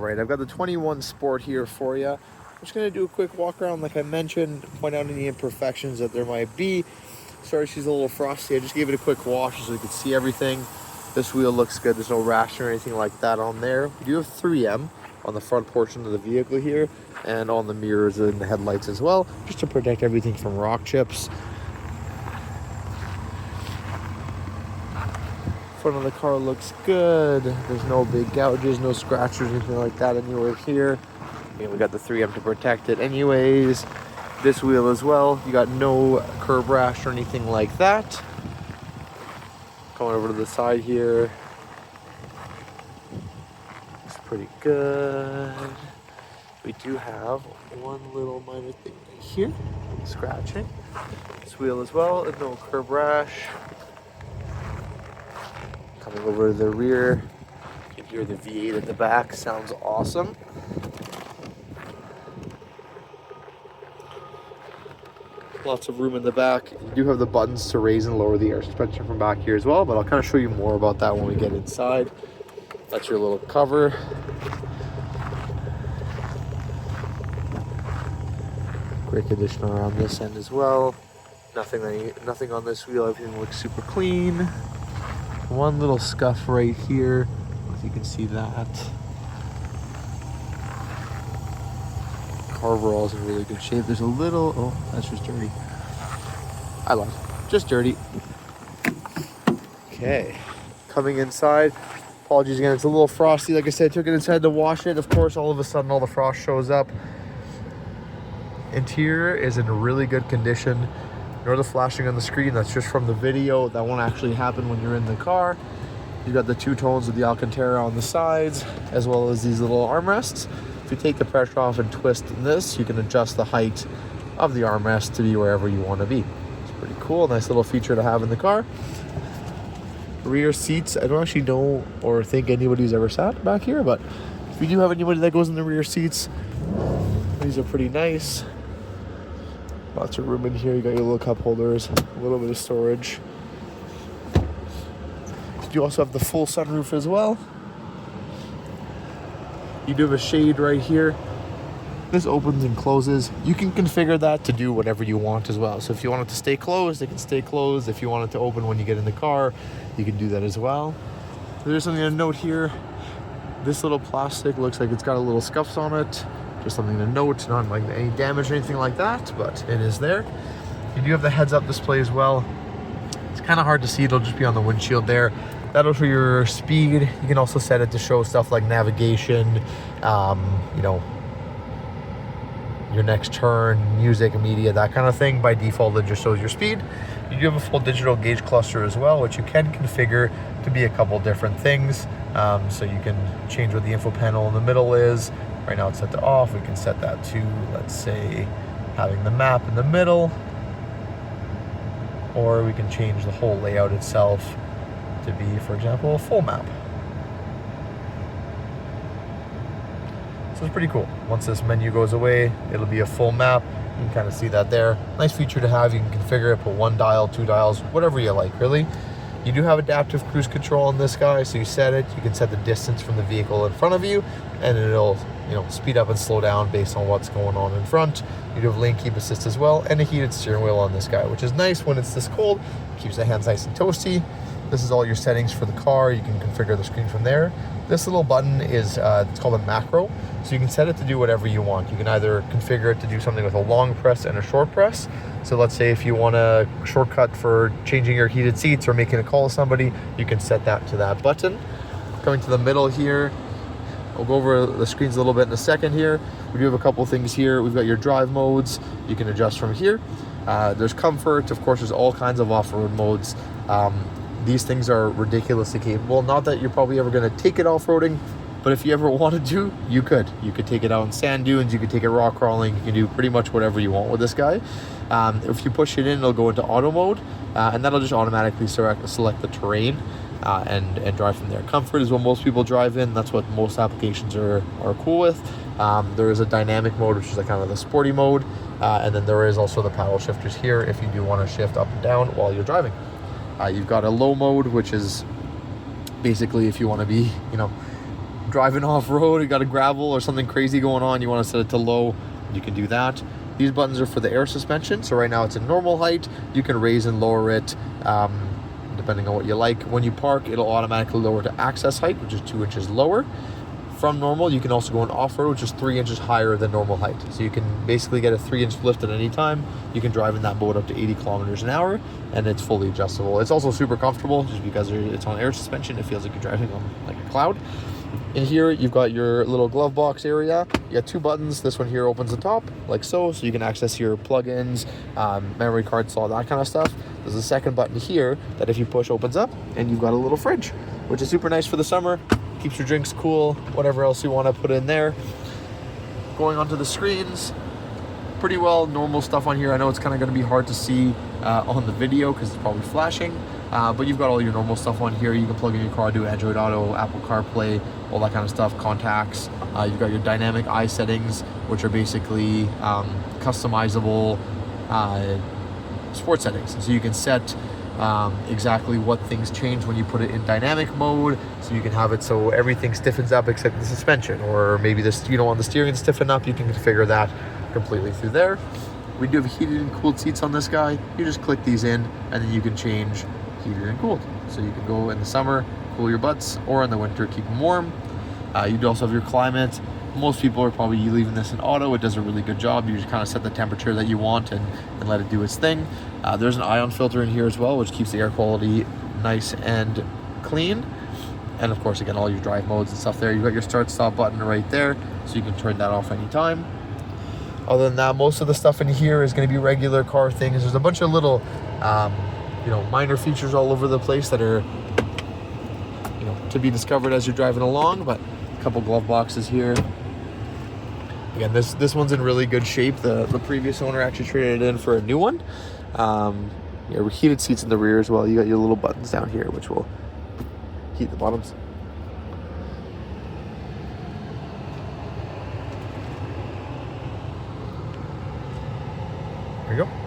right, I've got the 21 Sport here for you. I'm just going to do a quick walk around like I mentioned, point out any imperfections that there might be. Sorry, she's a little frosty. I just gave it a quick wash so you can see everything. This wheel looks good. There's no rash or anything like that on there. We do have 3M on the front portion of the vehicle here and on the mirrors and the headlights as well, just to protect everything from rock chips. Front of the car looks good. There's no big gouges, no scratches, anything like that anywhere here. And we got the 3M to protect it anyways. This wheel as well, you got no curb rash or anything like that. Going over to the side here. Looks pretty good. We do have one little minor thing right here, scratching. This wheel as well, and no curb rash. Coming over to the rear, you can hear the V8 at the back, sounds awesome. Lots of room in the back. You do have the buttons to raise and lower the air suspension from back here as well, but I'll kind of show you more about that when we get inside. That's your little cover. Great condition around this end as well. Nothing on this wheel, everything looks super clean. One little scuff right here, if you can see that. Car overall is in really good shape. There's a little, oh, that's just dirty. I lied, just dirty. Okay, coming inside. Apologies again, it's a little frosty. Like I said, I took it inside to wash it. Of course, all of a sudden, all the frost shows up. Interior is in really good condition. Ignore the flashing on the screen, that's just from the video. That won't actually happen when you're in the car. You've got the two tones of the Alcantara on the sides, as well as these little armrests. If you take the pressure off and twist this, you can adjust the height of the armrest to be wherever you want to be. It's pretty cool, nice little feature to have in the car. Rear seats, I don't actually know or think anybody's ever sat back here, but if you do have anybody that goes in the rear seats, these are pretty nice. Lots of room in here. You got your little cup holders, a little bit of storage. You also have the full sunroof as well. You do have a shade right here. This opens and closes. You can configure that to do whatever you want as well. So if you want it to stay closed, it can stay closed. If you want it to open when you get in the car, you can do that as well. There's something to note here. This little plastic looks like it's got a little scuffs on it. Just something to note, not like any damage or anything like that, but it is there. You do have the heads-up display as well. It's kind of hard to see, it'll just be on the windshield there. That'll show your speed. You can also set it to show stuff like navigation, you know, your next turn, music, media, that kind of thing. By default, it just shows your speed. You do have a full digital gauge cluster as well, which you can configure to be a couple different things. So you can change what the info panel in the middle is. Right now it's set to off. We can set that to, let's say, having the map in the middle. Or we can change the whole layout itself to be, for example, a full map. So it's pretty cool. Once this menu goes away, it'll be a full map. You can kind of see that there. Nice feature to have. You can configure it, put 1 dial, 2 dials, whatever you like, really. You do have adaptive cruise control on this guy, so you set it. You can set the distance from the vehicle in front of you, and it'll, you know, speed up and slow down based on what's going on in front. You do have lane keep assist as well, and a heated steering wheel on this guy, which is nice when it's this cold. Keeps the hands nice and toasty. This is all your settings for the car. You can configure the screen from there. This little button is it's called a macro, so you can set it to do whatever you want. You can either configure it to do something with a long press and a short press. So let's say if you want a shortcut for changing your heated seats or making a call to somebody, you can set that to that button. Coming to the middle here, I'll go over the screens a little bit in a second here. We do have a couple things here. We've got your drive modes. You can adjust from here. There's comfort. Of course, there's all kinds of off-road modes. These things are ridiculously capable. Not that you're probably ever going to take it off-roading, but if you ever wanted to, you could. You could take it out in sand dunes. You could take it rock crawling. You can do pretty much whatever you want with this guy. If you push it in, it'll go into auto mode, and that'll just automatically select the terrain and drive from there. Comfort is what most people drive in. That's what most applications are cool with. There is a dynamic mode, which is like kind of the sporty mode, and then there is also the paddle shifters here if you do want to shift up and down while you're driving. You've got a low mode, which is basically if you want to be, you know, driving off-road, you got a gravel or something crazy going on, you want to set it to low, you can do that. These buttons are for the air suspension. So right now it's in normal height. You can raise and lower it depending on what you like. When you park, it'll automatically lower to access height, which is 2 inches lower. From normal, you can also go in off-road, which is 3 inches higher than normal height. So you can basically get a 3-inch lift at any time. You can drive in that boat up to 80 kilometers an hour, and it's fully adjustable. It's also super comfortable just because it's on air suspension. It feels like you're driving on like a cloud. In here, you've got your little glove box area. You got 2 buttons. This one here opens the top, like so you can access your plugins, memory card slot, that kind of stuff. There's a second button here that if you push opens up, and you've got a little fridge, which is super nice for the summer. Keeps your drinks cool, whatever else you want to put in there. Going onto the screens, pretty well normal stuff on here. I know it's kind of going to be hard to see on the video because it's probably flashing, but you've got all your normal stuff on here. You can plug in your car, do Android Auto, Apple CarPlay, all that kind of stuff, contacts. You've got your dynamic eye settings, which are basically customizable sports settings. So you can set exactly what things change when you put it in dynamic mode, so you can have it so everything stiffens up except the suspension, or maybe this, you don't want the steering to stiffen up, you can configure that completely through there. We do have heated and cooled seats on this guy. You just click these in and then you can change heated and cooled. So you can go in the summer, cool your butts, or in the winter, keep them warm. You do also have your climate. Most people are probably leaving this in auto. It does a really good job. You just kind of set the temperature that you want and let it do its thing. There's an ion filter in here as well, which keeps the air quality nice and clean. And of course, again, all your drive modes and stuff there. You've got your start stop button right there, so you can turn that off anytime. Other than that, most of the stuff in here is going to be regular car things. There's a bunch of little, minor features all over the place that are, to be discovered as you're driving along. But a couple glove boxes here. Again, this one's in really good shape. The previous owner actually traded it in for a new one. Heated seats in the rear as well. You got your little buttons down here, which will heat the bottoms. There you go.